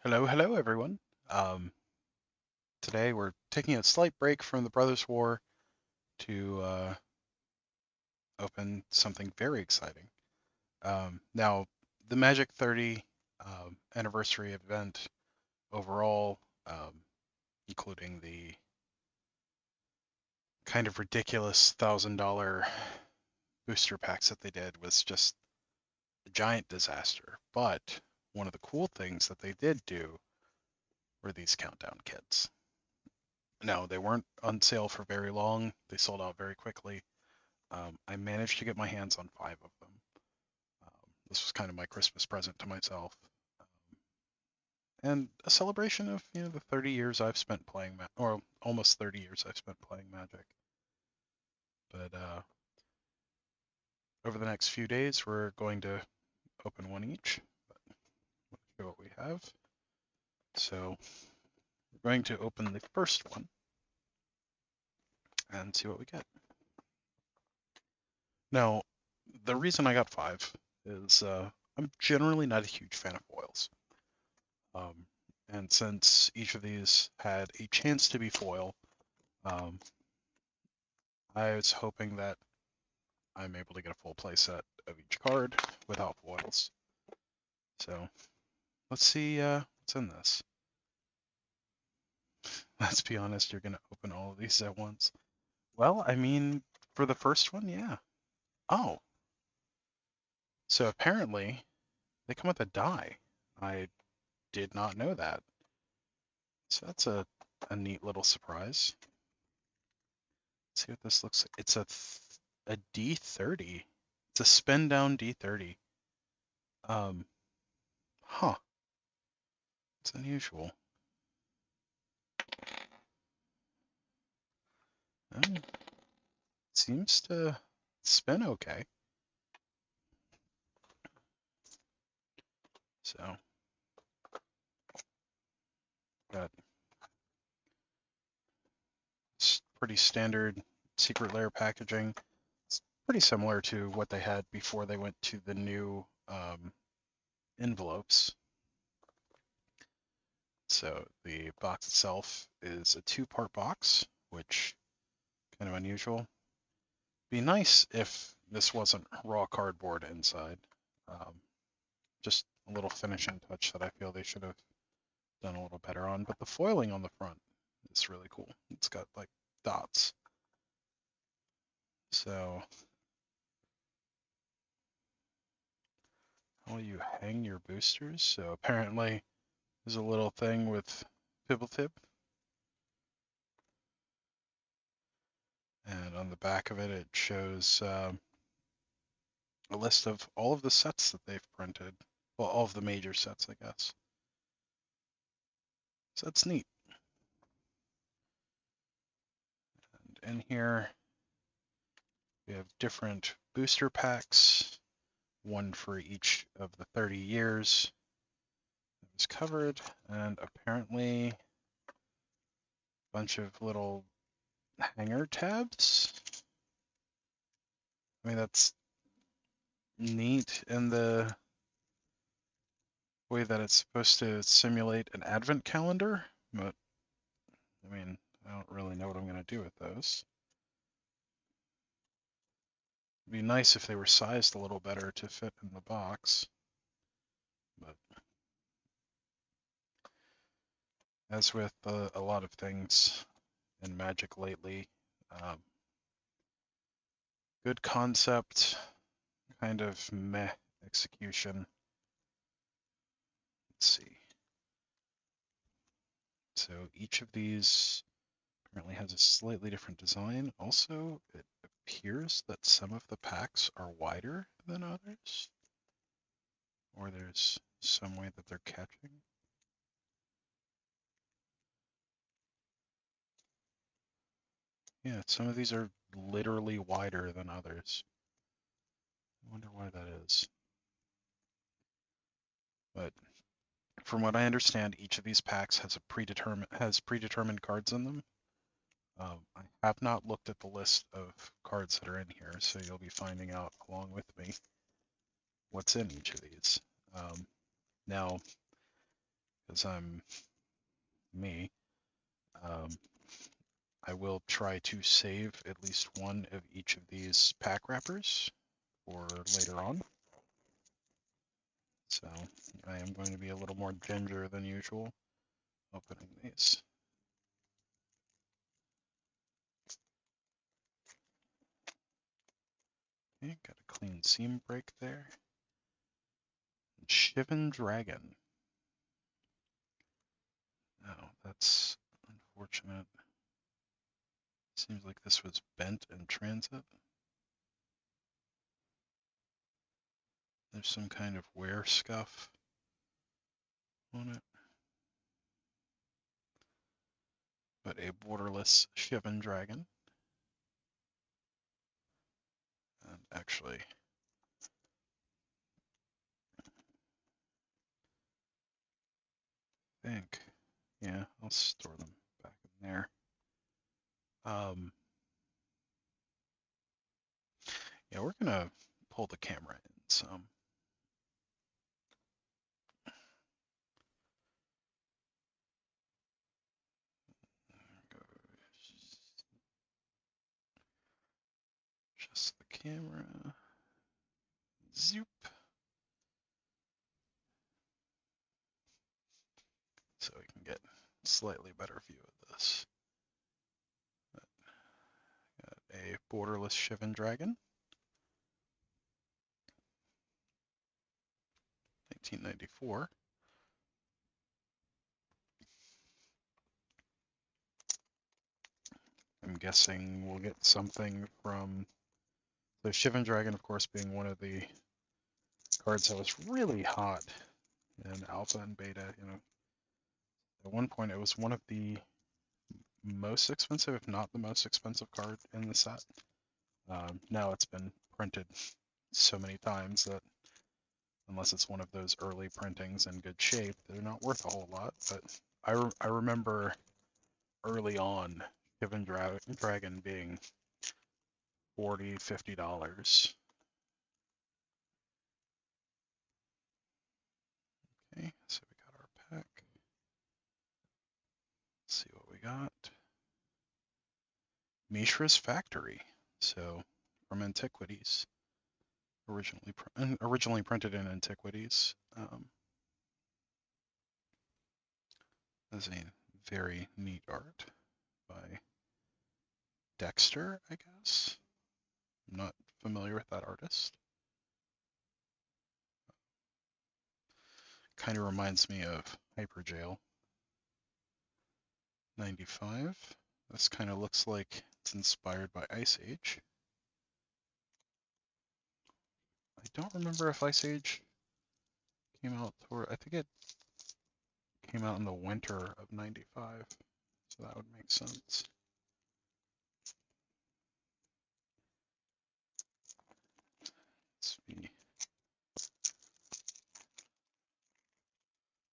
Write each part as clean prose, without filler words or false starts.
Hello, everyone. Um, Today we're taking a slight break from the Brothers' War to open something very exciting. Now, the Magic 30 anniversary event overall, including the kind of ridiculous $1,000 booster packs that they did, was just a giant disaster. But one of the cool things that they did do were these countdown kits. No, they weren't on sale for very long. They sold out very quickly. I managed to get my hands on 5 of them. This was kind of my Christmas present to myself, and a celebration of the 30 years I've spent playing, or almost 30 years I've spent playing Magic. But over the next few days, we're going to open one each. But let's show what we have. So we're going to open the first one and see what we get. Now, the reason I got 5 is I'm generally not a huge fan of foils. And since each of these had a chance to be foil, um, I was hoping that I'm able to get a full playset of each card without foils. So let's see what's in this. Let's be honest, you're going to open all of these at once. Well, I mean, for the first one, yeah. Oh, so apparently they come with a die. I did not know that. So that's a neat little surprise. Let's see what this looks like. It's a D30. It's a spin down D30. Um, huh. It's unusual. It seems to spin okay. So, got pretty standard Secret Lair packaging. It's pretty similar to what they had before they went to the new envelopes. So the box itself is a 2-part box, which kind of unusual. Be nice if this wasn't raw cardboard inside. Um, just a little finishing touch that I feel they should have done a little better on. But the foiling on the front is really cool. It's got like dots. So how you hang your boosters? So apparently there's a little thing with Pibblethip. And on the back of it, it shows a list of all of the sets that they've printed. Well, all of the major sets, I guess. So that's neat. And in here, we have different booster packs, one for each of the 30 years that was covered, and apparently a bunch of little hanger tabs. I mean, that's neat in the way that it's supposed to simulate an advent calendar, but I mean, I don't really know what I'm going to do with those. It'd be nice if they were sized a little better to fit in the box, but as with a lot of things in Magic lately, um, good concept, kind of meh execution. Let's see. So each of these apparently has a slightly different design. Also, it appears that some of the packs are wider than others, or there's some way that they're catching. Yeah, some of these are literally wider than others. I wonder why that is. But from what I understand, each of these packs has predetermined cards in them. I have not looked at the list of cards that are in here, so you'll be finding out along with me. What's in each of these. Now, because I'm me. Um, I will try to save at least one of each of these pack wrappers for later on. So I am going to be a little more ginger than usual opening these. Okay, got a clean seam break there. Shivan Dragon. Oh, that's unfortunate. Seems like this was bent in transit. There's some kind of wear scuff on it. But a borderless Shivan Dragon. And actually, I think, yeah, I'll store them back in there. Yeah, we're gonna pull the camera in some. Just the camera. Zoop. So we can get a slightly better view of this. Got a borderless Shivan Dragon. 1994. I'm guessing we'll get something from the Shivan Dragon, of course, being one of the cards that was really hot in alpha and beta. You know, at one point it was one of the most expensive, if not the most expensive card in the set. Now it's been printed so many times that unless it's one of those early printings in good shape, they're not worth a whole lot. But I remember early on, Shivan Dragon being $40, $50. Okay, so we got our pack. Let's see what we got. Mishra's Factory. So from Antiquities. Originally printed in Antiquities. That's a very neat art by Dexter, I guess. I'm not familiar with that artist. Kind of reminds me of Hyperjail. 95. This kind of looks like it's inspired by Ice Age. I don't remember if Ice Age came out, or I think it came out in the winter of 95, so that would make sense. Let's see.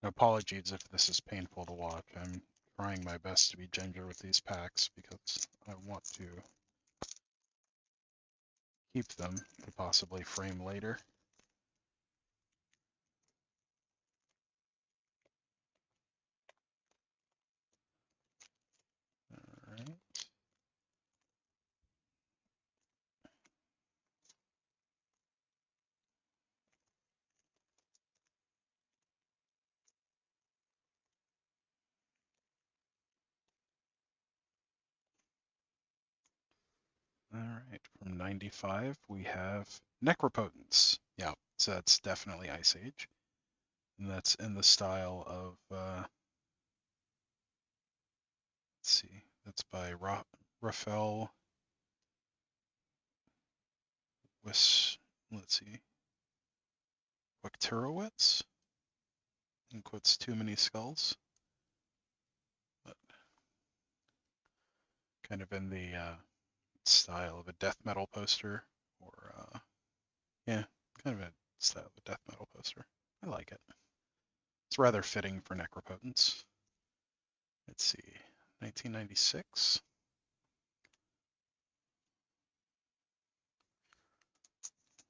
Apologies if this is painful to watch. I'm trying my best to be ginger with these packs because I want to keep them to possibly frame later. All right. All right, from 95, we have Necropotence. Yeah, so that's definitely Ice Age. And that's in the style of, let's see, that's by Raphael let's see, Wachterowitz? In quotes, too many skulls. But kind of in the style of a death metal poster, or yeah, kind of a style of a death metal poster. I like it. It's rather fitting for Necropotence. Let's see, 1996.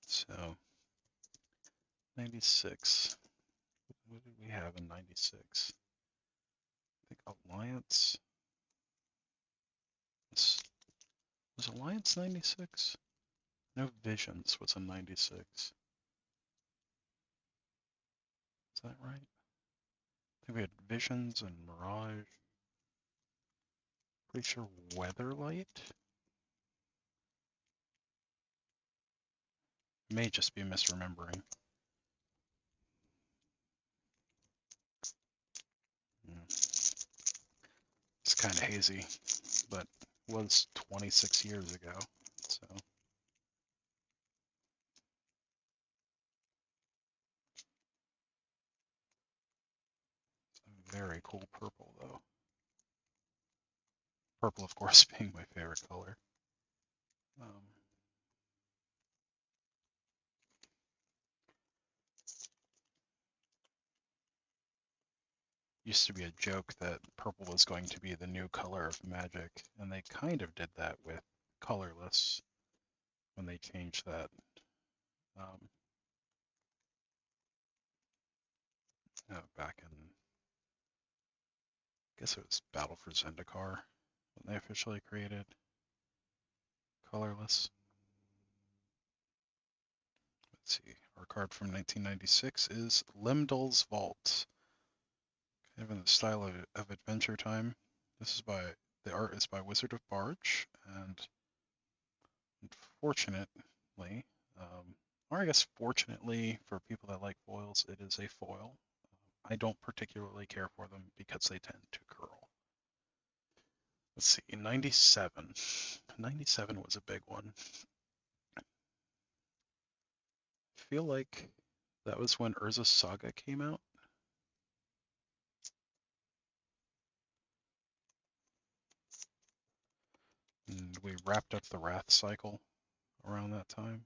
So 96. What did we have in 96? I think Alliance. Was Alliance 96? No, Visions was in 96. Is that right? I think we had Visions and Mirage. Pretty sure Weatherlight. May just be misremembering. It's kind of hazy, but was 26 years ago, so. Very cool purple, though. Purple, of course, being my favorite color. Used to be a joke that purple was going to be the new color of Magic, and they kind of did that with colorless when they changed that. Back in, I guess it was Battle for Zendikar when they officially created colorless. Let's see, our card from 1996 is Limdal's Vault. Kind of in the style of Adventure Time. The art is by Wizard of Barge, and unfortunately, or I guess fortunately for people that like foils, it is a foil. I don't particularly care for them because they tend to curl. Let's see, 97. 97 was a big one. I feel like that was when Urza's Saga came out. And we wrapped up the Wrath cycle around that time.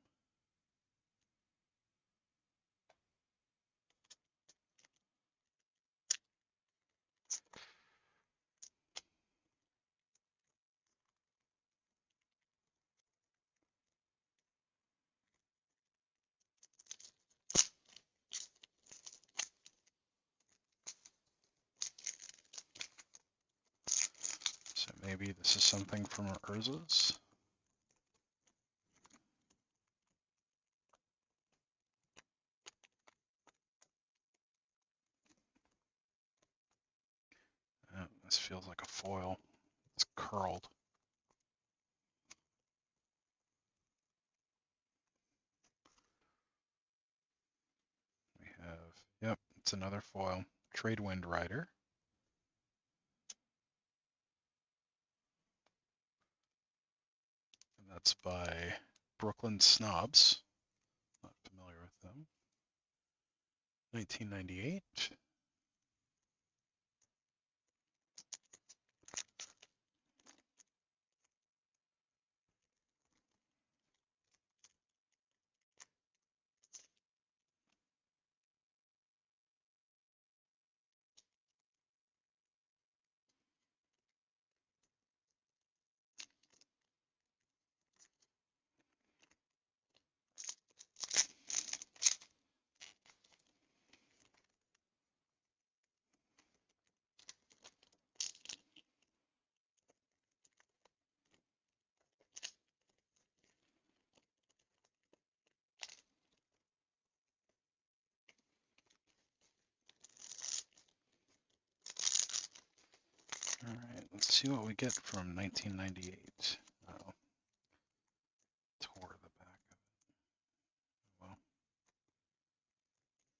So maybe this is something from Urza's. This feels like a foil. It's curled. We have, yep, it's another foil. Tradewind Rider. And that's by Brooklyn Snobs. Not familiar with them. 1998. All right, let's see what we get from 1998. Oh, tore the back of it. Well,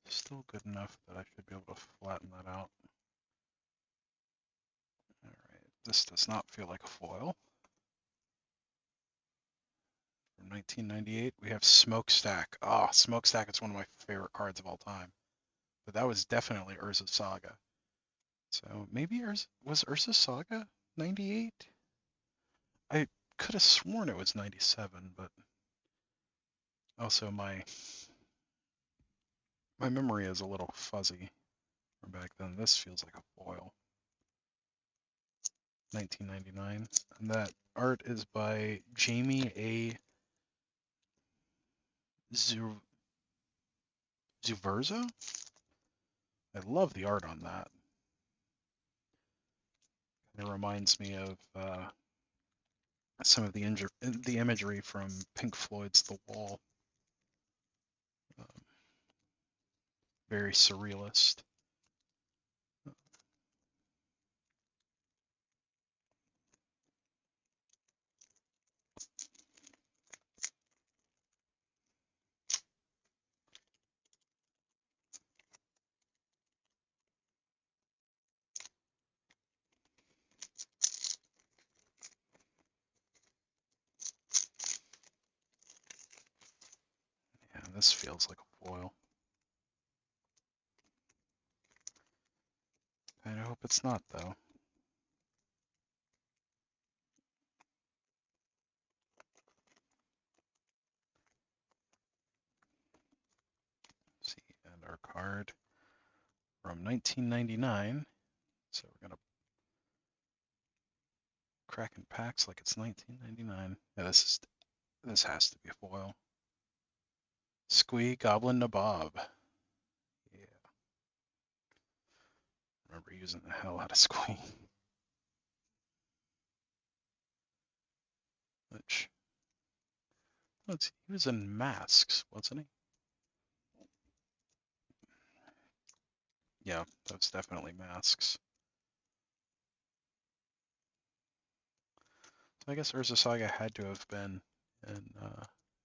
still good enough that I should be able to flatten that out. All right, this does not feel like a foil. From 1998, we have Smokestack. Oh, Smokestack is one of my favorite cards of all time. But that was definitely Urza's Saga. So maybe was Urza's Saga 98? I could have sworn it was 97, but also my memory is a little fuzzy from back then. This feels like a foil. 1999. And that art is by Jamie A. Zuverza? I love the art on that. It reminds me of some of the imagery from Pink Floyd's The Wall. Um, very surrealist. Yeah, this feels like a foil. I hope it's not, though. Let's see, and our card from 1999. So we're gonna crack in packs like it's 1999. Yeah, this has to be a foil. Squee Goblin Nabob. Yeah, remember using the hell out of Squee. Which, let's see, he was in Masks, wasn't he? Yeah, that was definitely Masks. So I guess Urza Saga had to have been in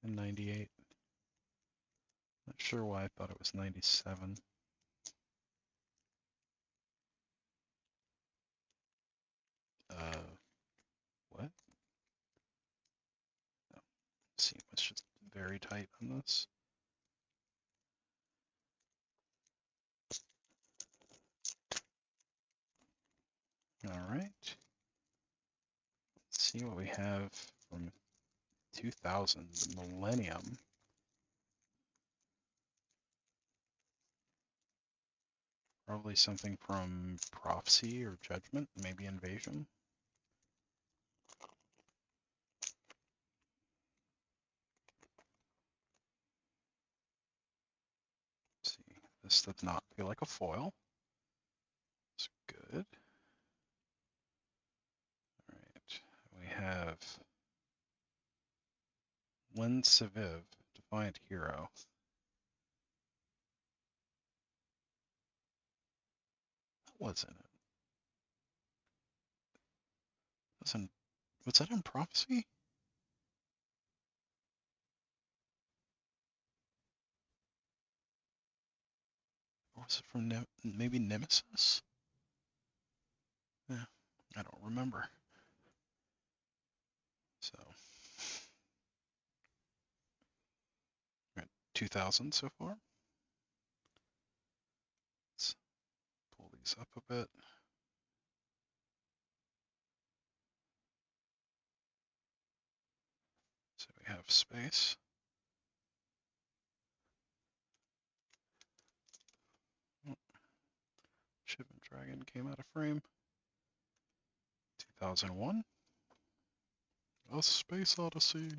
'98. Not sure why I thought it was '97. What? No. See, it's just very tight on this. All right. Let's see what we have from 2000, the Millennium. Probably something from Prophecy or Judgment, maybe Invasion. Let's see, this does not feel like a foil. It's good. All right, we have Len Saviv, Defiant Hero. That wasn't it. Was that in Prophecy? Or was it from maybe Nemesis? Yeah, I don't remember. So, 2000 so far. Let's pull these up a bit. So we have space. Oh, Ship and Dragon came out of frame. 2001. A Space Odyssey.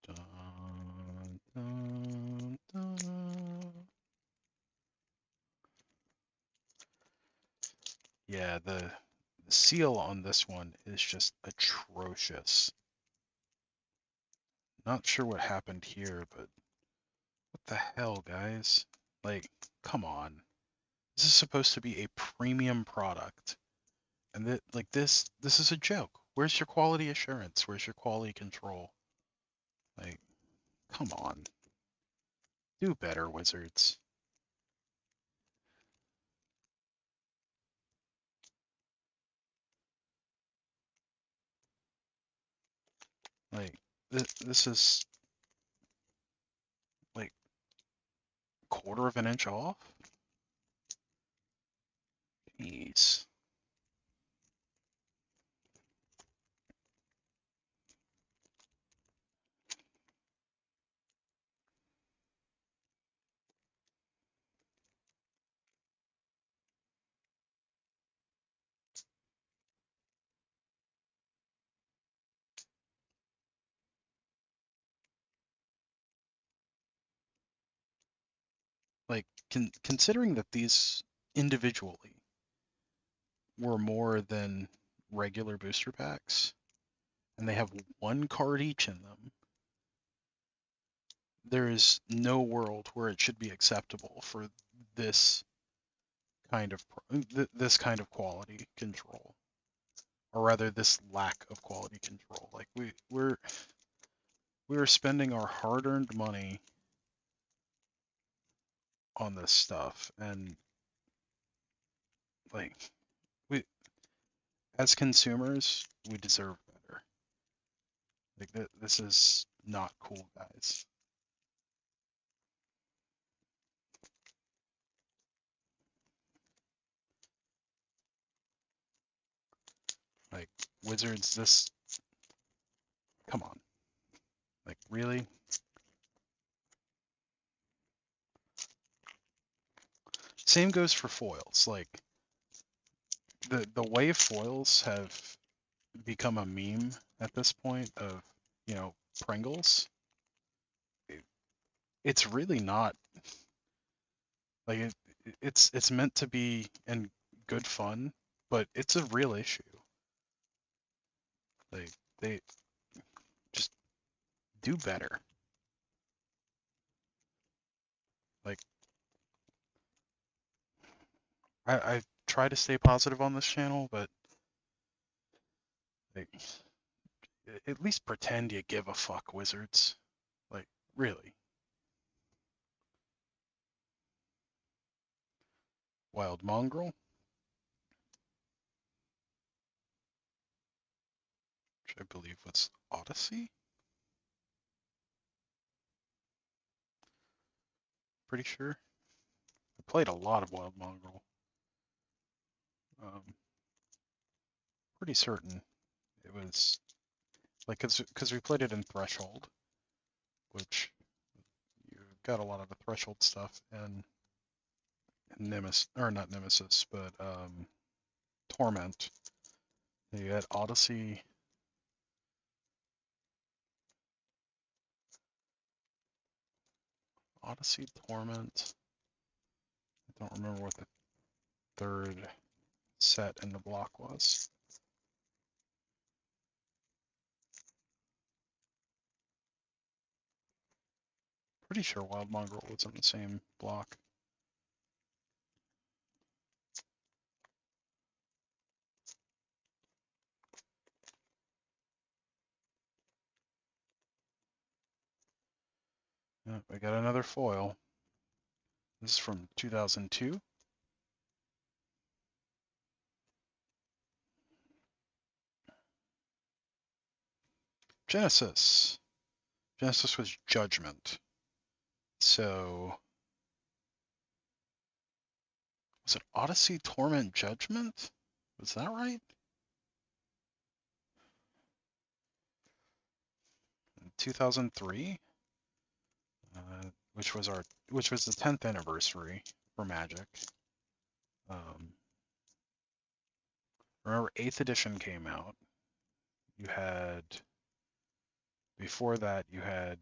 Dun, dun, dun. Yeah, the seal on this one is just atrocious. Not sure what happened here, but what the hell, guys? Like, come on. This is supposed to be a premium product. And this is a joke. Where's your quality assurance? Where's your quality control? Like, come on. Do better, Wizards. Like, this is like quarter of an inch off? Jeez. like considering that these individually were more than regular booster packs, and they have one card each in them, there is no world where it should be acceptable for this kind of this kind of quality control, or rather this lack of quality control. Like we're spending our hard-earned money on this stuff, and like we as consumers we deserve better. Like this is not cool, guys. Like Wizards, this, come on. Like really? Same goes for foils. Like the way foils have become a meme at this point of, you know, Pringles. It's really not like it's meant to be and good fun, but it's a real issue. Like they just do better. Like I try to stay positive on this channel, but like at least pretend you give a fuck, Wizards. Like really. Wild Mongrel, which I believe was Odyssey. Pretty sure. I played a lot of Wild Mongrel. Um, pretty certain it was like because we played it in Threshold, which you got a lot of the Threshold stuff and Nemesis, or not Nemesis, but Torment. You had Odyssey. Odyssey, Torment. I don't remember what the third set in the block was. Pretty sure Wild Mongrel was in the same block. Yeah, we got another foil. This is from 2002. Genesis. Genesis was Judgment. So, was it Odyssey, Torment, Judgment? Was that right? In 2003, which was the 10th anniversary for Magic. Remember, 8th edition came out. You had before that you had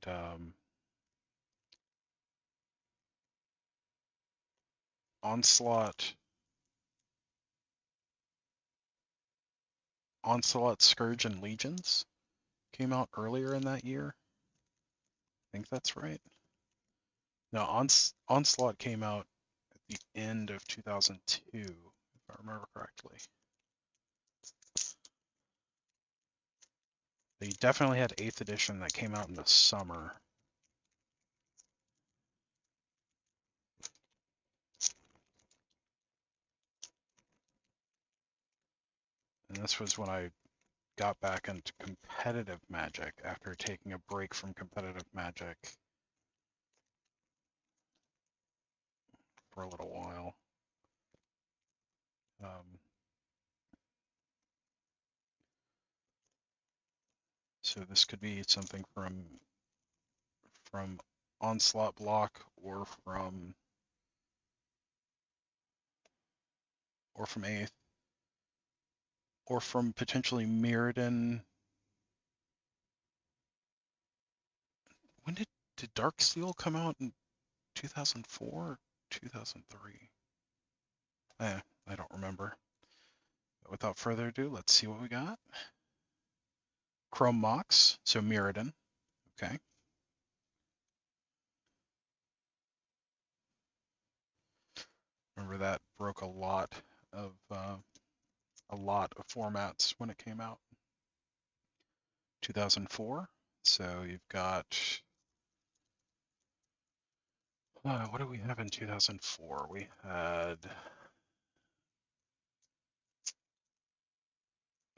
Onslaught, Scourge, and Legions came out earlier in that year. I think that's right. No, Onslaught came out at the end of 2002, if I remember correctly. They definitely had 8th edition that came out in the summer. And this was when I got back into competitive Magic after taking a break from competitive Magic for a little while. So this could be something from Onslaught block or from 8th or from potentially Mirrodin. When did Darksteel come out in 2004? 2003. I don't remember. But without further ado, let's see what we got. Chrome Mox, so Mirrodin. Okay. Remember that broke a lot of formats when it came out. 2004. So you've got what do we have in 2004? We had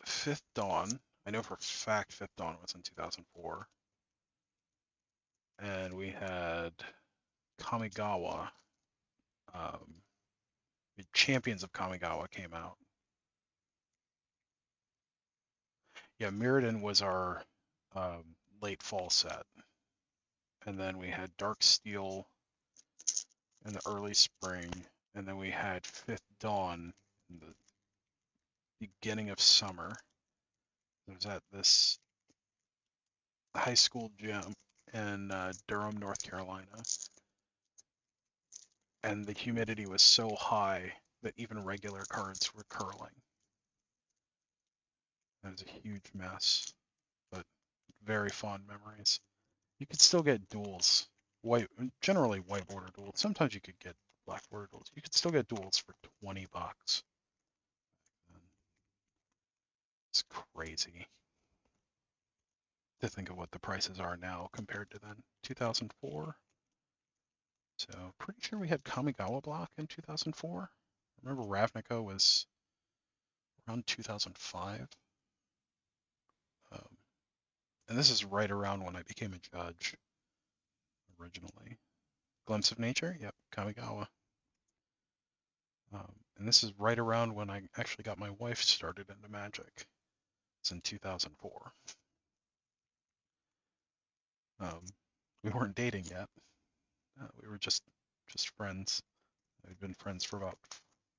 Fifth Dawn. I know for a fact Fifth Dawn was in 2004. And we had Kamigawa. The Champions of Kamigawa came out. Yeah, Mirrodin was our late fall set. And then we had Dark Steel in the early spring. And then we had Fifth Dawn in the beginning of summer. It was at this high school gym in Durham, North Carolina. And the humidity was so high that even regular cards were curling. That was a huge mess, but very fond memories. You could still get duels, generally white border duels. Sometimes you could get black border duels. You could still get duels for $20. It's crazy to think of what the prices are now compared to then. 2004. So pretty sure we had Kamigawa block in 2004. I remember Ravnica was around 2005. And this is right around when I became a judge originally. Glimpse of Nature, yep, Kamigawa. And this is right around when I actually got my wife started into Magic. It's in 2004. We weren't dating yet. We were just friends. We'd been friends for about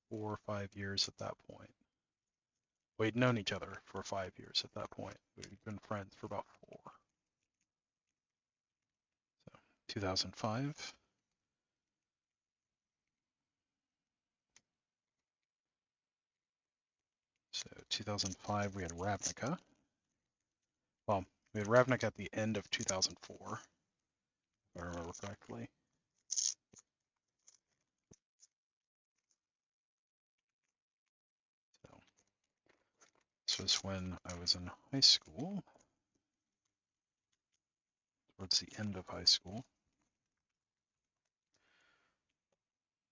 4 or 5 years at that point. We'd known each other for 5 years at that point. We'd been friends for about 4. So 2005. So 2005 we had Ravnica. Well, we had Ravnica at the end of 2004, if I remember correctly. So this was when I was in high school, towards the end of high school.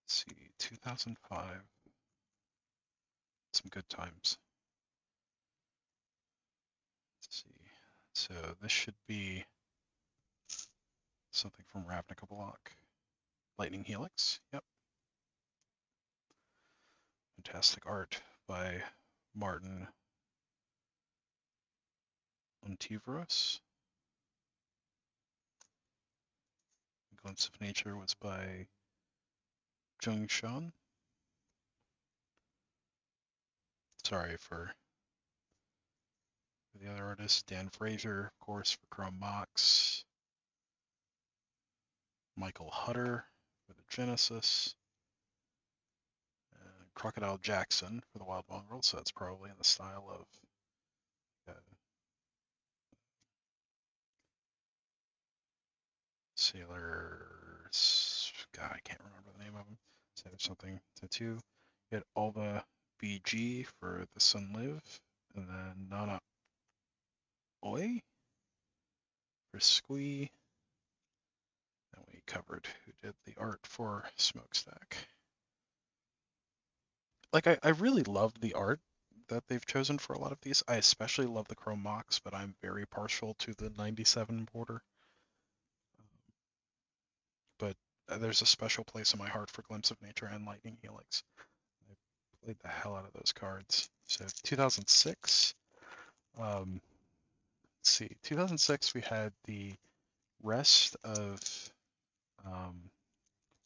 Let's see, 2005. Some good times. Let's see. So this should be something from Ravnica block. Lightning Helix, yep. Fantastic art by Martin Ontiveros. Glimpse of Nature was by Jung Sean. Sorry for the other artists. Dan Fraser, of course, for Chrome Mox. Michael Hutter for the Genesis. Crocodile Jackson for the Wild Mongrel, so that's probably in the style of Sailor. God, I can't remember the name of them. So there's something tattoo. Get all the BG for the Sun Live, and then Nana Oi for Squee. And we covered who did the art for Smokestack. Like, I really loved the art that they've chosen for a lot of these. I especially love the Chrome Mox, but I'm very partial to the 97 border. But there's a special place in my heart for Glimpse of Nature and Lightning Helix. I played the hell out of those cards. So 2006, let's see, 2006 we had the rest of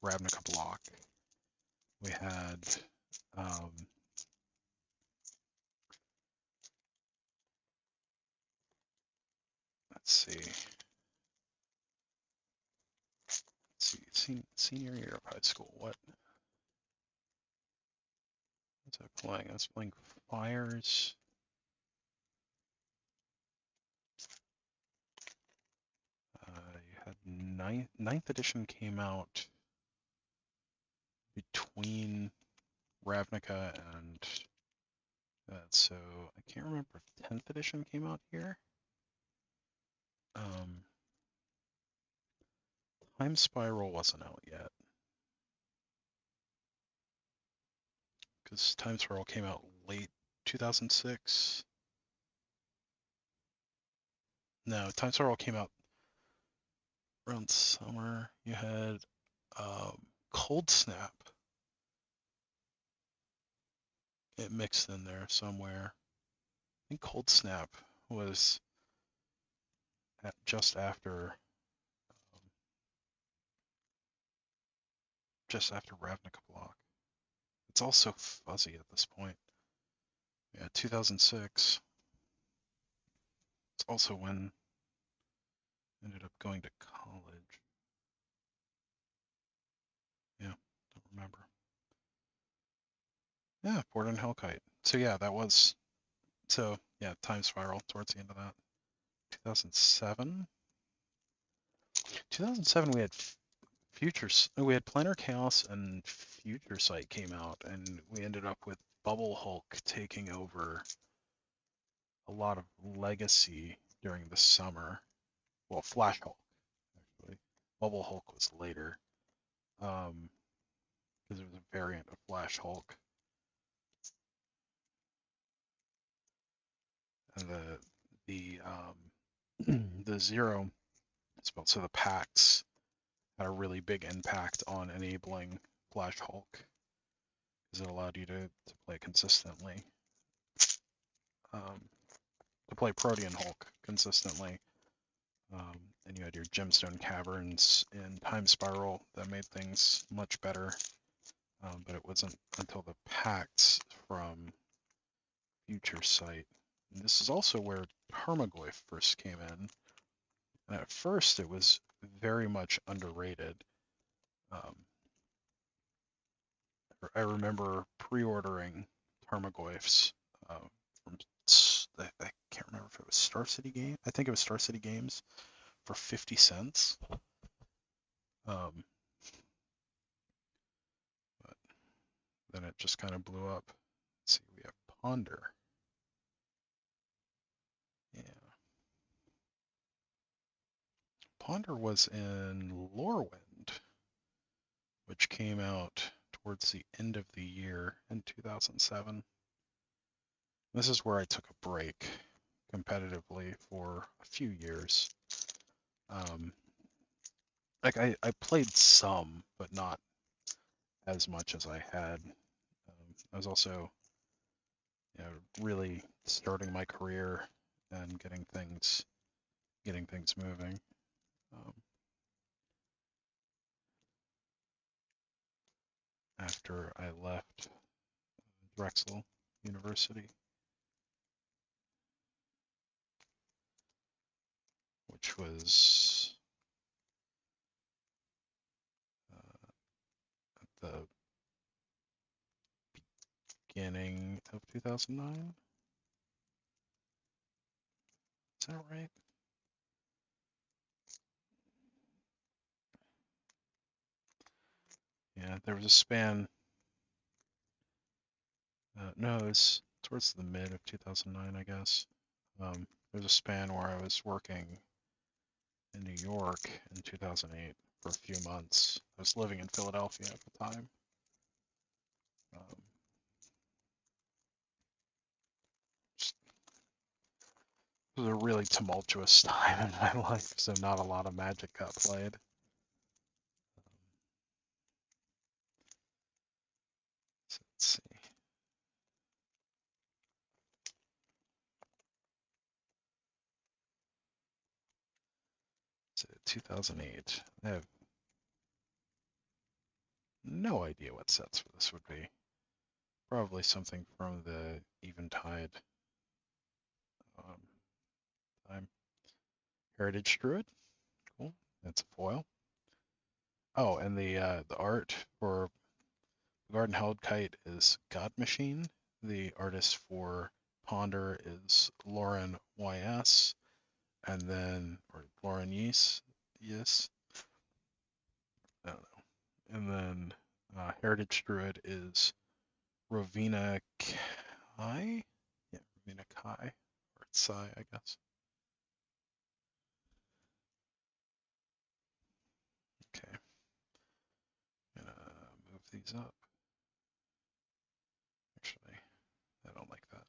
Ravnica block. We had let's see, Senior year of high school. What was I playing? I was playing Fires. You had ninth edition came out between Ravnica and that, so I can't remember if 10th edition came out here. Time Spiral wasn't out yet, because Time Spiral came out late 2006. No, Time Spiral came out around summer. You had Cold Snap. It mixed in there somewhere. I think Cold Snap was just after Ravnica Block. It's all so fuzzy at this point. Yeah, 2006. It's also when I ended up going to college. Yeah, don't remember. Yeah, Born in Hellkite. So yeah, that was, so yeah, Time Spiral towards the end of that. 2007. 2007 we had we had Planar Chaos and Future Sight came out, and we ended up with Bubble Hulk taking over a lot of Legacy during the summer. Well, Flash Hulk, actually. Bubble Hulk was later, because it was a variant of Flash Hulk. And the Zero spell, so the pacts had a really big impact on enabling Flash Hulk, because it allowed you to play consistently. To play Protean Hulk consistently. And you had your Gemstone Caverns in Time Spiral that made things much better. But it wasn't until the pacts from Future Sight. And this is also where Tarmogoyf first came in. And at first it was very much underrated. I remember pre-ordering Tarmogoyfs from, I can't remember if it was Star City Games. I think it was Star City Games for 50 cents. But then it just kind of blew up. Let's see, we have Ponder. Yeah. Ponder was in Lorwyn, which came out towards the end of the year in 2007. This is where I took a break competitively for a few years. Like I played some, but not as much as I had. I was also, really starting my career and getting things moving. After I left Drexel University, which was at the beginning of 2009. Is that right? Yeah, there was a span. No, it was towards the mid of 2009, I guess. There was a span where I was working in New York in 2008 for a few months. I was living in Philadelphia at the time. It was a really tumultuous time in my life, so not a lot of Magic got played. So let's see. So 2008. I have no idea what sets for this would be. Probably something from the Eventide time. Heritage Druid. Cool. That's a foil. Oh, and the art for Garden Held Kite is God Machine. The artist for Ponder is Lauren YS, and then or Lauren Yees, yes, I don't know. And then Heritage Druid is Rovina Kai, yeah, Rovina Kai or Sai, I guess. Okay, gonna move these up. Actually, I don't like that.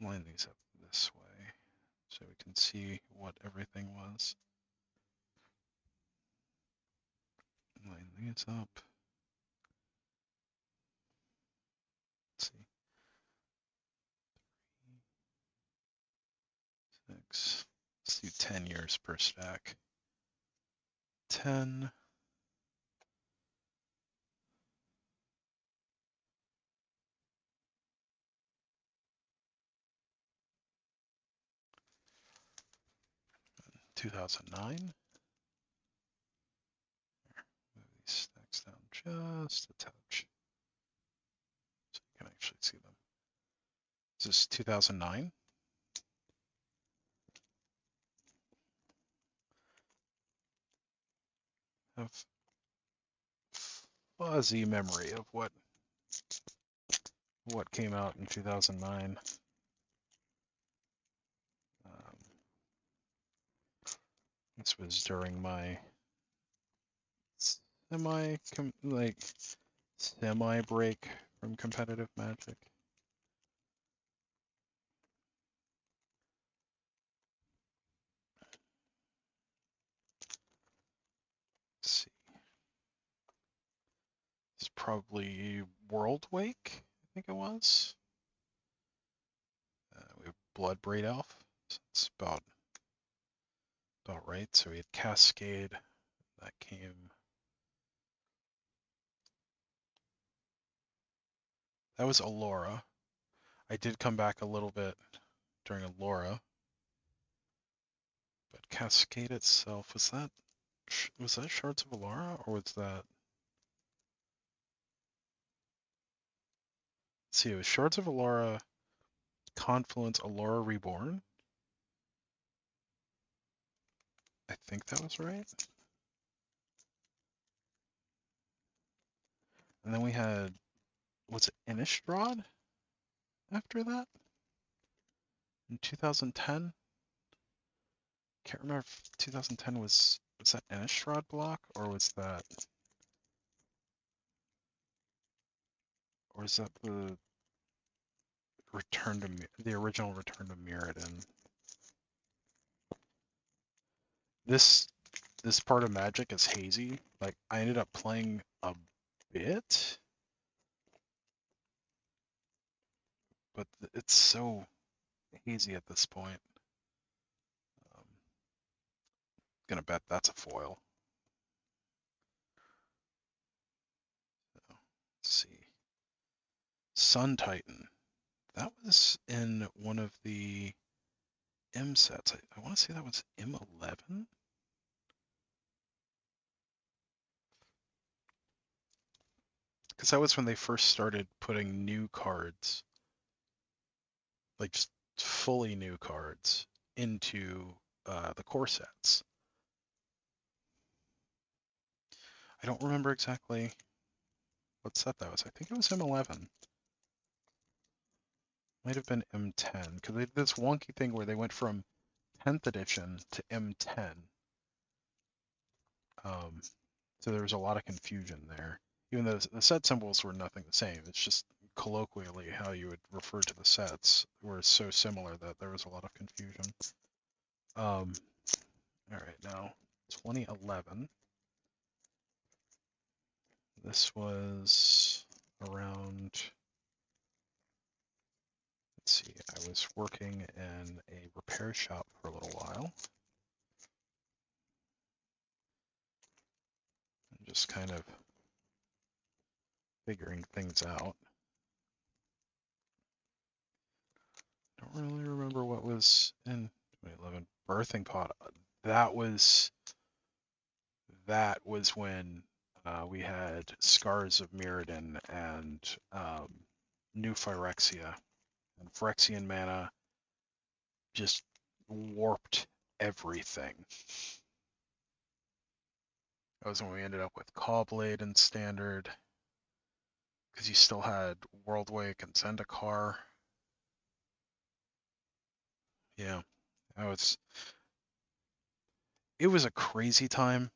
Gonna line these up this way so we can see what everything was. Line these up. Let's see. 6. Let's do 10 years per stack. 10. 2009. Move these stacks down just a touch so you can actually see them. This is 2009. I have fuzzy memory of what came out in 2009. This was during my semi break from competitive Magic. Let's see. It's probably World Wake, I think it was. We have Blood Braid Elf. So it's about right. So we had Cascade. That came. That was Allura. I did come back a little bit during Allura. But Cascade itself, was that Shards of Allura, or was that? Let's see, it was Shards of Allura, Confluence, Allura Reborn. I think that was right. And then we had, was it Innistrad after that? In 2010? Can't remember if 2010 was that Innistrad block, or was that the the original Return to Mirrodin? This part of Magic is hazy. Like, I ended up playing a bit, but it's so hazy at this point. Um, gonna bet that's a foil. So, let's see. Sun Titan. That was in one of the M sets. I want to say that was M11. Because that was when they first started putting new cards, like just fully new cards, into the core sets. I don't remember exactly what set that was. I think it was M11. Might have been M10, because they did this wonky thing where they went from 10th edition to M10. So there was a lot of confusion there. Even though the set symbols were nothing the same, it's just colloquially how you would refer to the sets were so similar that there was a lot of confusion. All right, now 2011. This was around, let's see, I was working in a repair shop for a little while. And just kind of figuring things out. don't really remember what was in 2011. Birthing Pod. That was when we had Scars of Mirrodin and New Phyrexia, and Phyrexian mana just warped everything. That was when we ended up with Cawblade in Standard, because you still had Worldwake and Zendikar. Yeah, it was a crazy time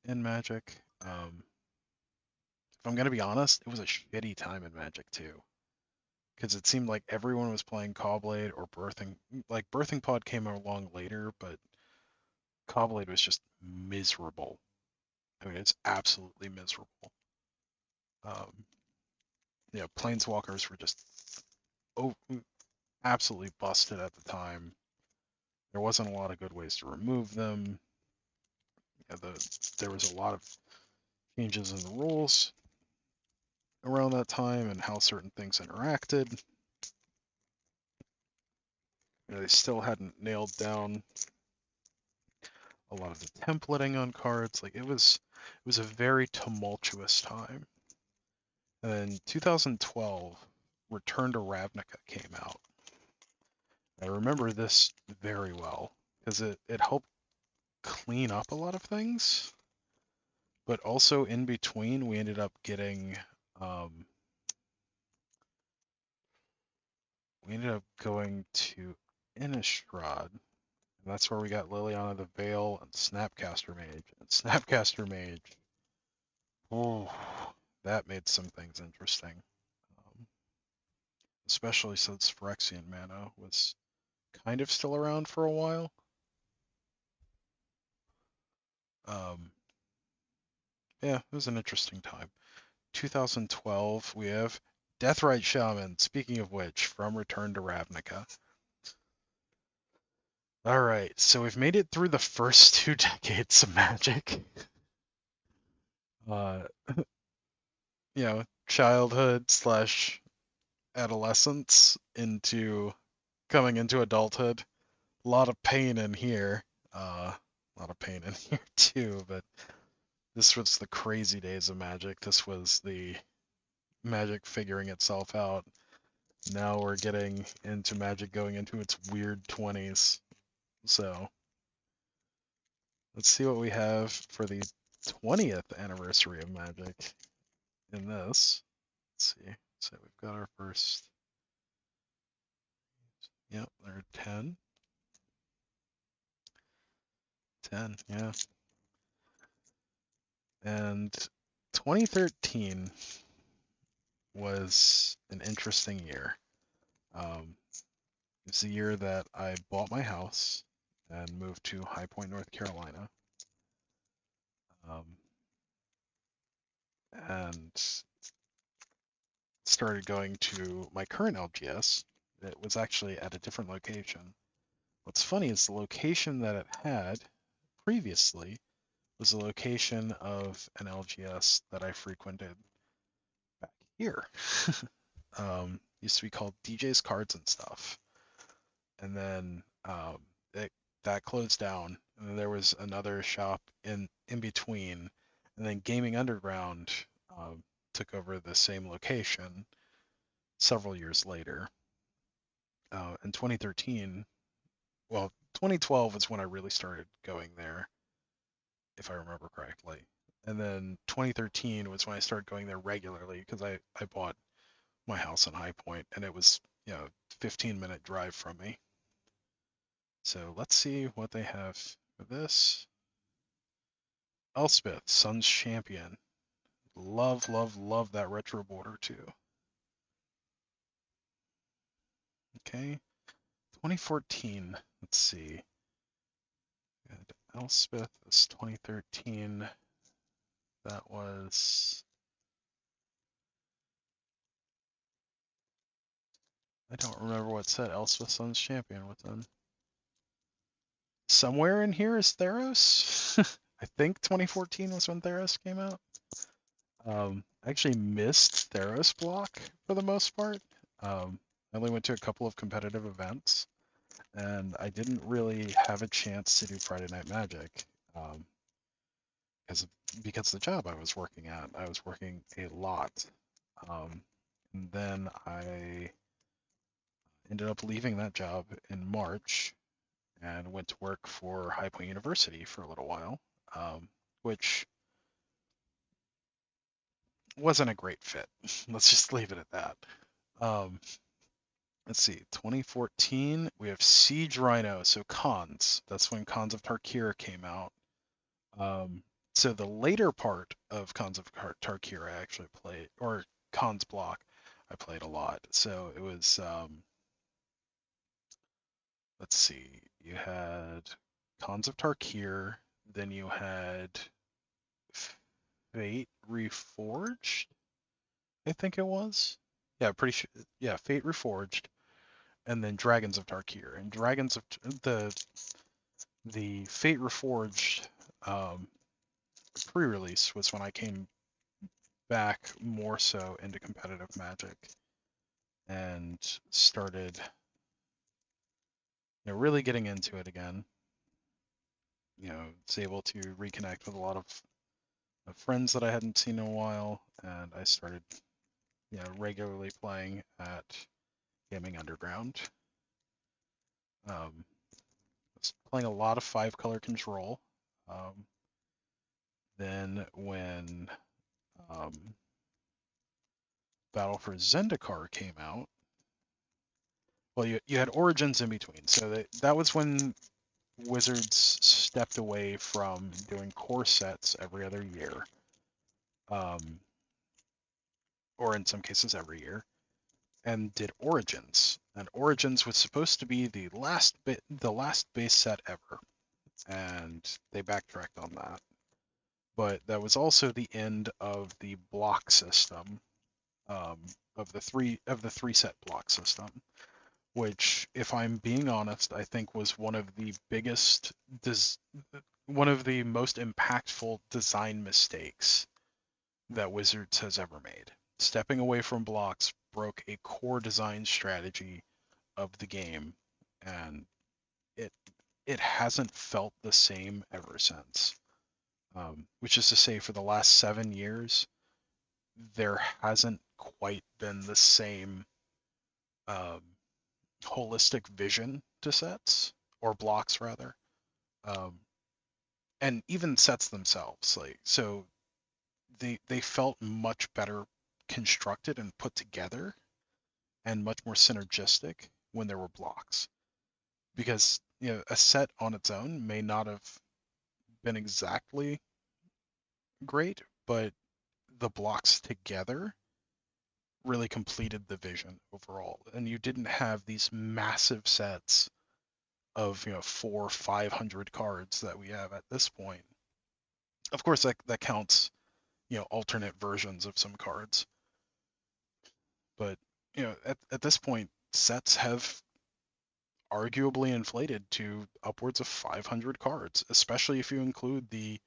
in Magic. If I'm gonna be honest, it was a shitty time in Magic too, because it seemed like everyone was playing Cawblade or Birthing. Like Birthing Pod came along later, but Cawblade was just miserable. I mean, it's absolutely miserable. Um, Planeswalkers were just oh, absolutely busted at the time. There wasn't a lot of good ways to remove them. There was a lot of changes in the rules around that time and how certain things interacted. They still hadn't nailed down a lot of the templating on cards. Like it was a very tumultuous time. And then 2012, Return to Ravnica came out. I remember this very well because it helped clean up a lot of things, but also in between we ended up getting we ended up going to Innistrad, and that's where we got Liliana the Veil and Snapcaster Mage. And Snapcaster Mage, oh, that made some things interesting, especially since Phyrexian mana was kind of still around for a while. Yeah, it was an interesting time. 2012, we have Deathrite Shaman, speaking of which, from Return to Ravnica. Alright, so we've made it through the first 2 decades of Magic. Uh, childhood slash adolescence into coming into adulthood. A lot of pain in here. A lot of pain in here too, but this was the crazy days of Magic. This was the Magic figuring itself out. Now we're getting into Magic going into its weird 20s. So let's see what we have for the 20th anniversary of Magic in this. Let's see. So we've got our first. Yep, there are 10. 10, yeah. And 2013 was an interesting year. It's the year that I bought my house and moved to High Point, North Carolina. And started going to my current LGS. It was actually at a different location. What's funny is the location that it had previously was the location of an LGS that I frequented back here. Used to be called DJ's Cards and Stuff. And then that closed down. And then there was another shop in between. And then Gaming Underground took over the same location several years later. In 2013, well, 2012 was when I really started going there, if I remember correctly. And then 2013 was when I started going there regularly because I bought my house in High Point and it was, 15-minute drive from me. So let's see what they have for this. Elspeth, Sun's Champion. Love, love, love that retro border too. Okay. 2014, let's see. Good. Elspeth is 2013. That was. I don't remember what set Elspeth Sun's Champion was in. Somewhere in here is Theros. I think 2014 was when Theros came out. I actually missed Theros block for the most part. I only went to a couple of competitive events, and I didn't really have a chance to do Friday Night Magic, um, because because the job I was working at, I was working a lot. And then I ended up leaving that job in March and went to work for High Point University for a little while, which wasn't a great fit. Let's just leave it at that. Um, let's see, 2014, we have Siege Rhino, so Cons. That's when Cons of Tarkir came out. Um, so the later part of Cons of Tarkir I actually played, or Cons block, I played a lot. So it was, let's see, you had Cons of Tarkir, then you had Fate Reforged, I think it was. Yeah, pretty sure. Yeah, Fate Reforged, and then Dragons of Tarkir. And Dragons of the Fate Reforged um, pre-release was when I came back more so into competitive Magic and started, really getting into it again. Was able to reconnect with a lot of friends that I hadn't seen in a while, and I started, regularly playing at Gaming Underground. Was playing a lot of 5-color control. Um, then when um, Battle for Zendikar came out, well, you had Origins in between, so that was when Wizards stepped away from doing core sets every other year, um, or in some cases every year, and did Origins. And Origins was supposed to be the last base set ever, and they backtracked on that. But that was also the end of the block system, um, of the three set block system, which, if I'm being honest, I think was one of the most impactful design mistakes that Wizards has ever made. Stepping away from blocks broke a core design strategy of the game, and it it hasn't felt the same ever since. Which is to say, for the last 7 years, there hasn't quite been the same um, holistic vision to sets, or blocks rather, um, and even sets themselves. So they felt much better constructed and put together, and much more synergistic when there were blocks. Because a set on its own may not have been exactly great, but the blocks together really completed the vision overall. And you didn't have these massive sets of 400-500 cards that we have at this point. Of course, that counts alternate versions of some cards, but at this point, sets have arguably inflated to upwards of 500 cards, especially if you include the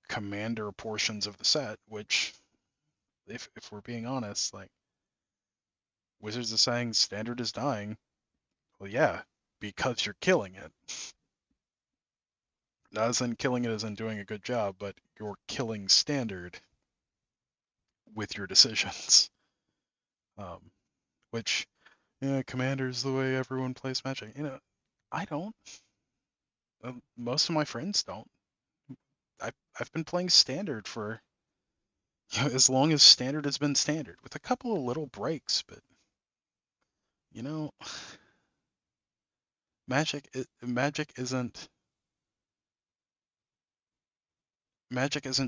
commander portions of the set, which, if we're being honest, like, Wizards is saying standard is dying. Well, yeah, because you're killing it. Not as in killing it as in doing a good job, but you're killing standard with your decisions. Um, which, commander's the way everyone plays Magic. I don't. Most of my friends don't. I've been playing standard for as long as standard has been standard, with a couple of little breaks, but you know, Magic isn't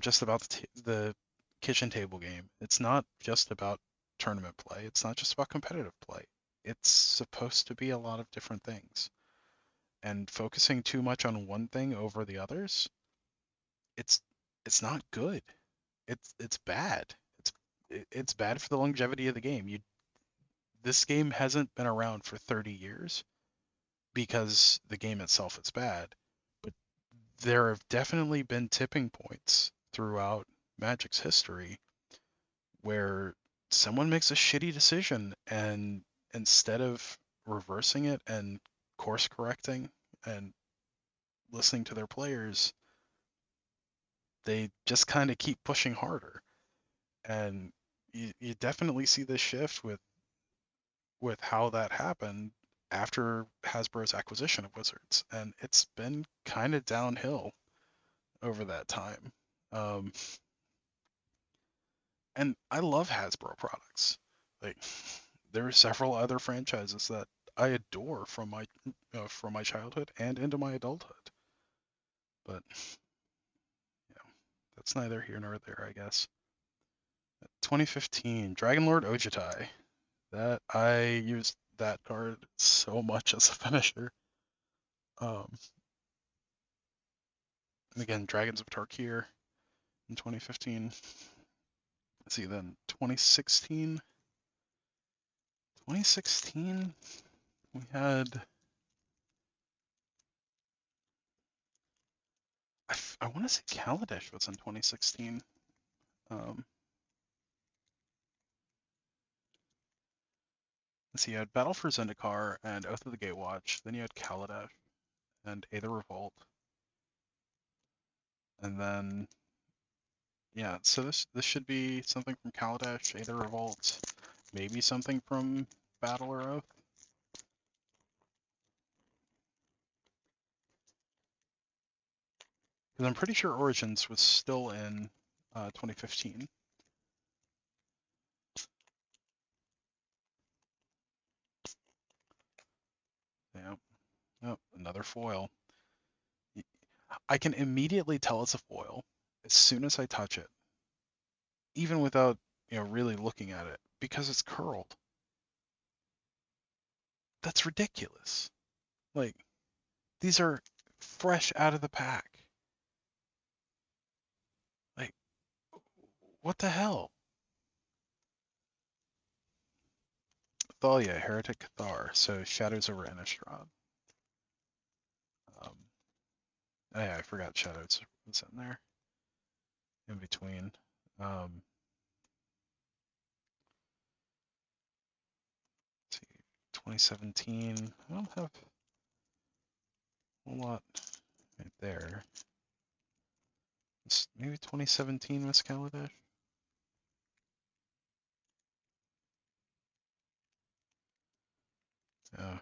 just about the kitchen table game. It's not just about tournament play. It's not just about competitive play. It's supposed to be a lot of different things. And focusing too much on one thing over the others, it's it's not good. It's bad. It's bad for the longevity of the game. This game hasn't been around for 30 years because the game itself is bad, but there have definitely been tipping points throughout Magic's history where someone makes a shitty decision and instead of reversing it and course correcting and listening to their players, they just kind of keep pushing harder. And you definitely see this shift with how that happened after Hasbro's acquisition of Wizards, and it's been kind of downhill over that time. Um, and I love Hasbro products. Like there are several other franchises that I adore from my childhood and into my adulthood. But that's neither here nor there, I guess. 2015, Dragon Lord Ojitai. That I used that card so much as a finisher. Um, and again, Dragons of Tarkir in 2015. Let's see, then 2016. 2016, we had. I want to say Kaladesh was in 2016. Um, let's see, you had Battle for Zendikar and Oath of the Gatewatch. Then you had Kaladesh and Aether Revolt. And then, yeah, so this should be something from Kaladesh, Aether Revolt, maybe something from Battle or Oath. Because I'm pretty sure Origins was still in 2015. Yeah. Oh, another foil. I can immediately tell it's a foil as soon as I touch it, even without really looking at it, because it's curled. That's ridiculous. Like these are fresh out of the pack. Like what the hell? Thalia, Heretic Cathar, so Shadows over Innistrad. Um, oh yeah, I forgot Shadows was in there in between. Um, let's see, 2017. I don't have a lot right there. Maybe 2017 Miss Kaladesh. Uh,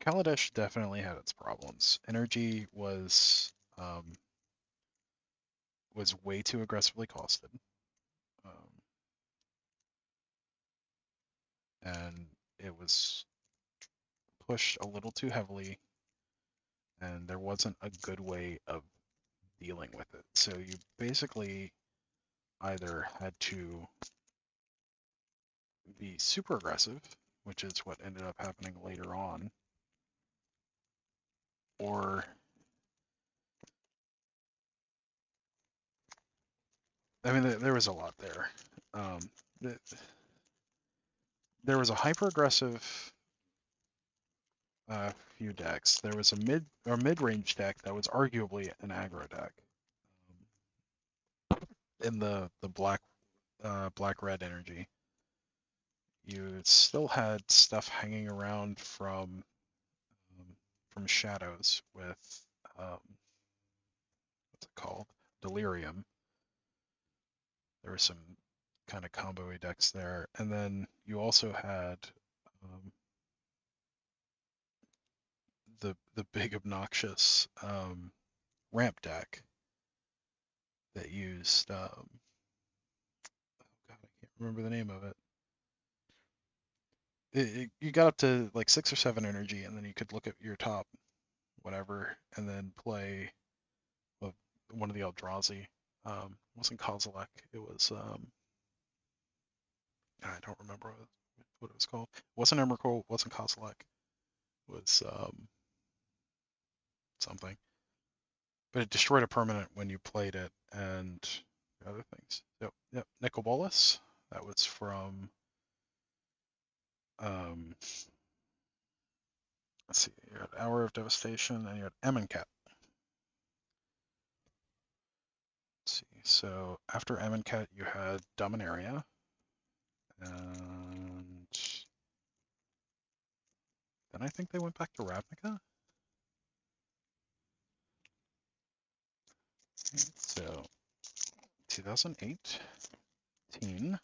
Kaladesh definitely had its problems. Energy was way too aggressively costed, and it was pushed a little too heavily, and there wasn't a good way of dealing with it. So you basically either had to be super aggressive, which is what ended up happening later on, or I mean, there was a lot there. Um, there was a hyper aggressive few decks. There was a mid range deck that was arguably an aggro deck. In the black red energy, you still had stuff hanging around from shadows with what's it called, delirium. There were some kind of combo decks there, and then you also had the big obnoxious ramp deck that used oh god, I can't remember the name of it. You got up to like 6 or 7 energy, and then you could look at your top whatever, and then play well, one of the Eldrazi. It wasn't Kozilek. It was I don't remember what it was called. It wasn't Emrakul. Wasn't Kozilek. It was something. But it destroyed a permanent when you played it, and other things. Yep. Nicol Bolas. That was from um, let's see. You had Hour of Devastation, and you had Amonkhet. Let's see. So after Amonkhet, you had Dominaria, and Then I think they went back to Ravnica. So 2018.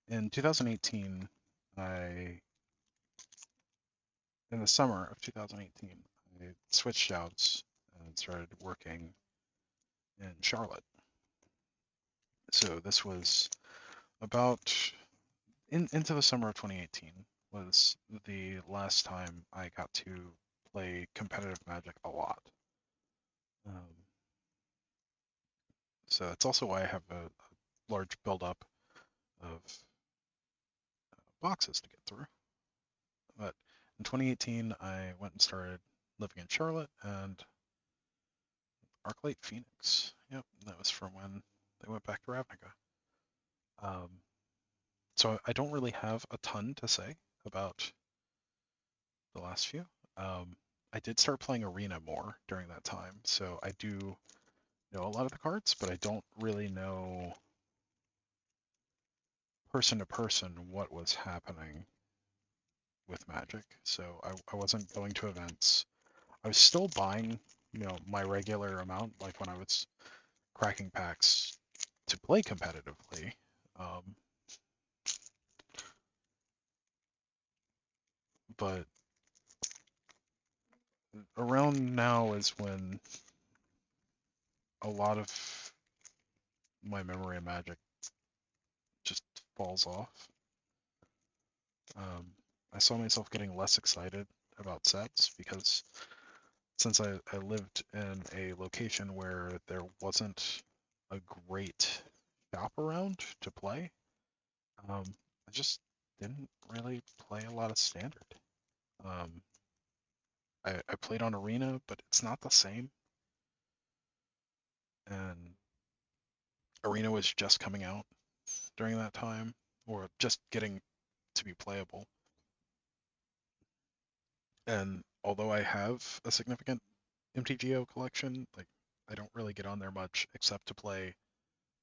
In 2018, in the summer of 2018, I switched jobs and started working in Charlotte. So this was about into the summer of 2018 was the last time I got to play competitive Magic a lot. Um, so it's also why I have a large buildup of boxes to get through. But in 2018, I went and started living in Charlotte and Arclight Phoenix. Yep, that was from when they went back to Ravnica. Um, so I don't really have a ton to say about the last few. I did start playing Arena more during that time, so I do know a lot of the cards, but I don't really know person to person what was happening with Magic. So I wasn't going to events. I was still buying, my regular amount, like when I was cracking packs to play competitively. Um, but around now is when a lot of my memory of Magic just falls off. I saw myself getting less excited about sets because since I lived in a location where there wasn't a great shop around to play, I just didn't really play a lot of standard. Um, I played on Arena, but it's not the same. And Arena was just coming out during that time, or just getting to be playable. And although I have a significant MTGO collection, like I don't really get on there much except to play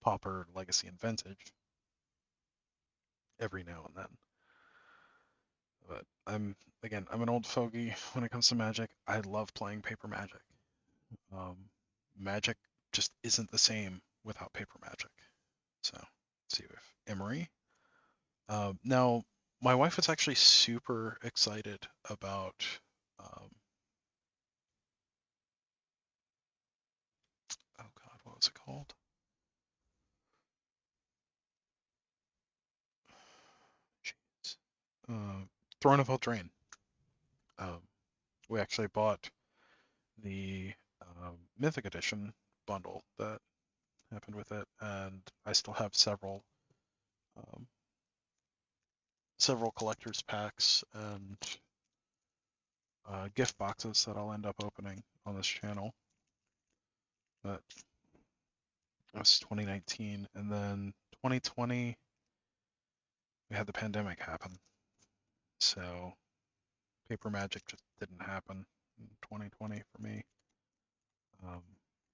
Pauper, Legacy, and Vintage every now and then. But I'm an old fogey when it comes to Magic. I love playing paper Magic. Um, Magic just isn't the same without paper Magic. So let's see if Emery. Now, my wife was actually super excited about. Um, oh God, what was it called? Jeez. Throne of Eldraine. Um, we actually bought the Mythic Edition bundle that happened with it, and I still have um, several collector's packs and gift boxes that I'll end up opening on this channel. But that was 2019, and then 2020 we had the pandemic happen, so paper Magic just didn't happen in 2020 for me.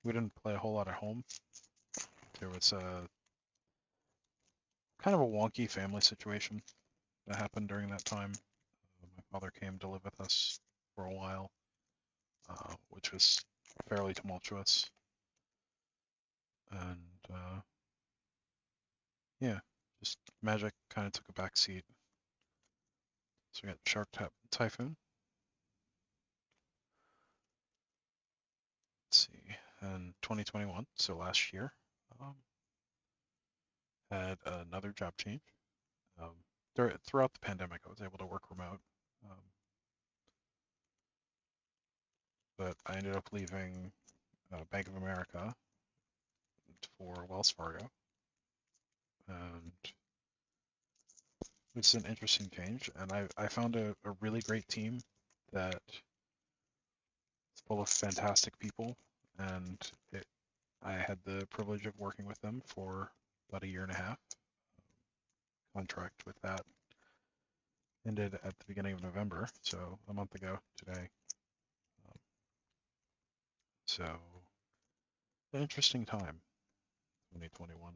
We didn't play a whole lot at home. There was a kind of a wonky family situation that happened during that time. My father came to live with us for a while, which was fairly tumultuous. And yeah, just Magic kind of took a back seat. So we got Shark Typhoon. Let's see, and 2021, so last year, um, had another job change. Um, throughout the pandemic, I was able to work remote, um, but I ended up leaving Bank of America for Wells Fargo, and it's an interesting change. And I found a really great team that is full of fantastic people, and I had the privilege of working with them for about a year and a half. Contract with that ended at the beginning of November, so a month ago today. Um, so, an interesting time, 2021.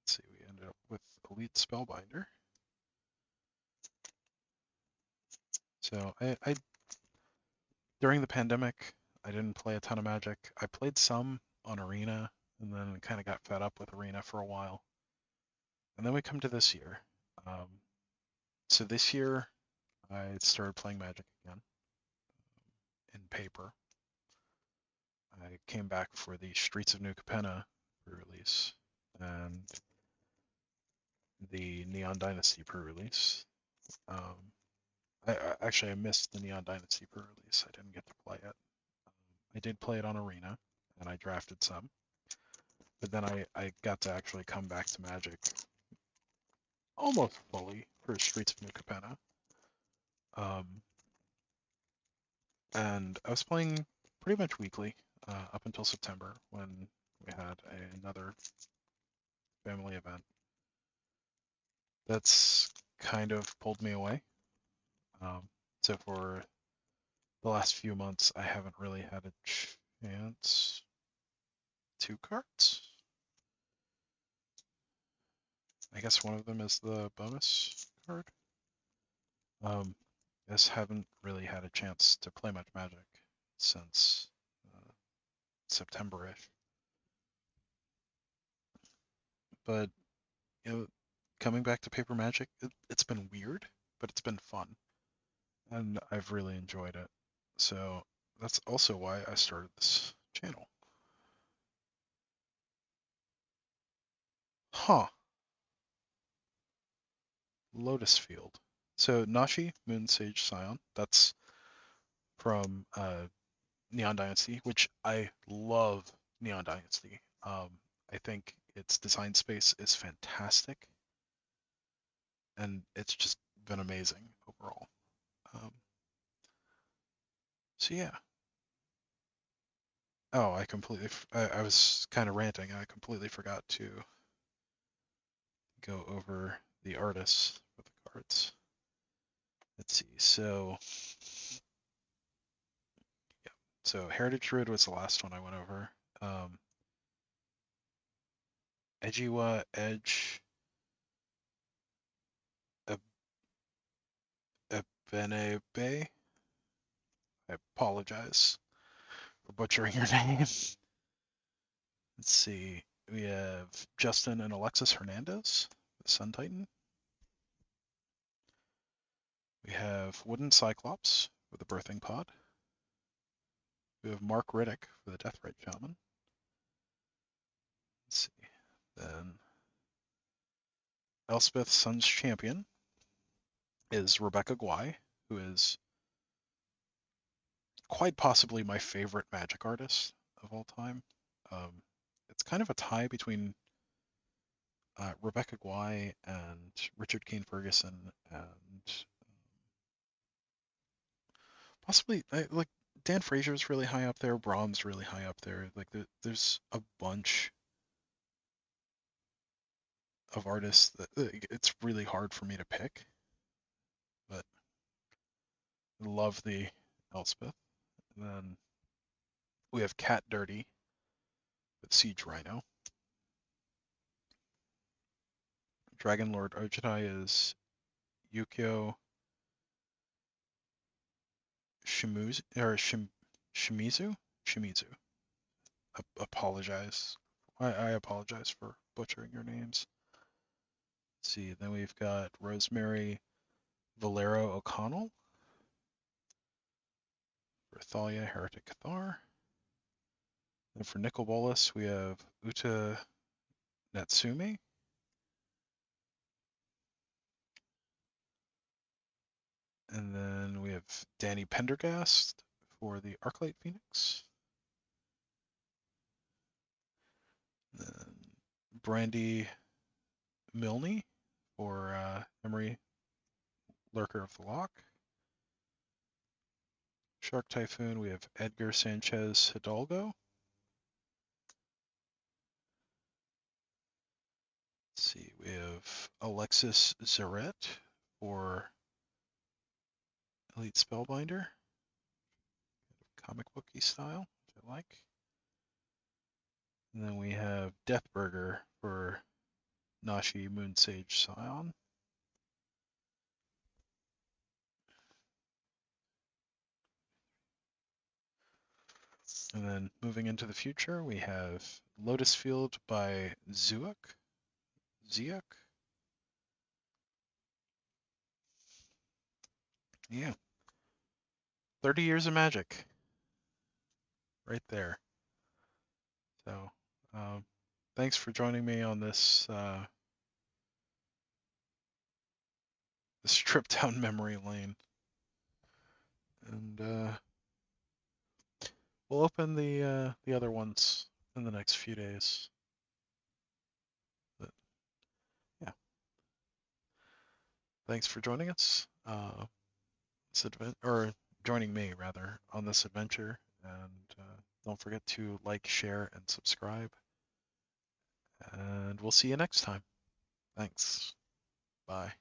Let's see, we ended up with Elite Spellbinder. So I during the pandemic, I didn't play a ton of Magic. I played some on Arena, and then kind of got fed up with Arena for a while. And then we come to this year. Um, so this year, I started playing Magic again in paper. I came back for the Streets of New Capenna pre-release and the Neon Dynasty pre-release. Um, actually I missed the Neon Dynasty pre-release. I didn't get to play it. I did play it on Arena, and I drafted some. But then I got to actually come back to Magic almost fully for Streets of New Capenna. Um, and I was playing pretty much weekly up until September when we had another family event. That's kind of pulled me away. So for the last few months, I haven't really had a chance. 2 cards? I guess one of them is the bonus card. Just haven't really had a chance to play much Magic since September-ish. But you know, coming back to Paper Magic, it's been weird, but it's been fun, and I've really enjoyed it. So that's also why I started this channel. Huh. Lotus Field. So Nashi, Moon Sage Scion, that's from Neon Dynasty, which I love Neon Dynasty. I think its design space is fantastic, and it's just been amazing overall. Um, so yeah. Oh, I was kind of ranting. I completely forgot to go over the artists for the cards. Let's see. Yeah. So Heritage Druid was the last one I went over. Ejiwa Edge Ebenebe. I apologize for butchering your name. Let's see. We have Justin and Alexis Hernandez, the Sun Titan. We have Wooden Cyclops with the Birthing Pod. We have Mark Riddick for the Deathrite Shaman. Let's see. Then Elspeth Sun's Champion is Rebecca Guai, who is quite possibly my favorite Magic artist of all time. Um, it's kind of a tie between Rebecca Guai and Richard Kane Ferguson, and possibly like Dan Frazier's really high up there. Brahms really high up there. Like there's a bunch of artists that it's really hard for me to pick, but I love the Elspeth. And then we have Cat Dirty with Siege Rhino. Dragon Lord Ojai is Yukio Shimizu or Shimizu. Shimizu. Apologize. I apologize for butchering your names. Let's see. Then we've got Rosemary Valero O'Connell for Thalia Heretic Cathar. And for Nicol Bolas, we have Uta Natsume. And then we have Danny Pendergast for the Arclight Phoenix. Then Brandy Milne for Emery Lurker of the Lock. Shark Typhoon, we have Edgar Sanchez Hidalgo. Let's see, we have Alexis Zaret for Elite Spellbinder. Comic booky style, which I like. And then we have Deathburger for Nashi Moonsage Scion. And then moving into the future, we have Lotus Field by Zuok. Ziok? Yeah. 30 years of magic. Right there. So, thanks for joining me on this this trip down memory lane. And we'll open the other ones in the next few days. But yeah, thanks for joining us. Or joining me rather on this adventure. And don't forget to like, share, and subscribe. And we'll see you next time. Thanks. Bye.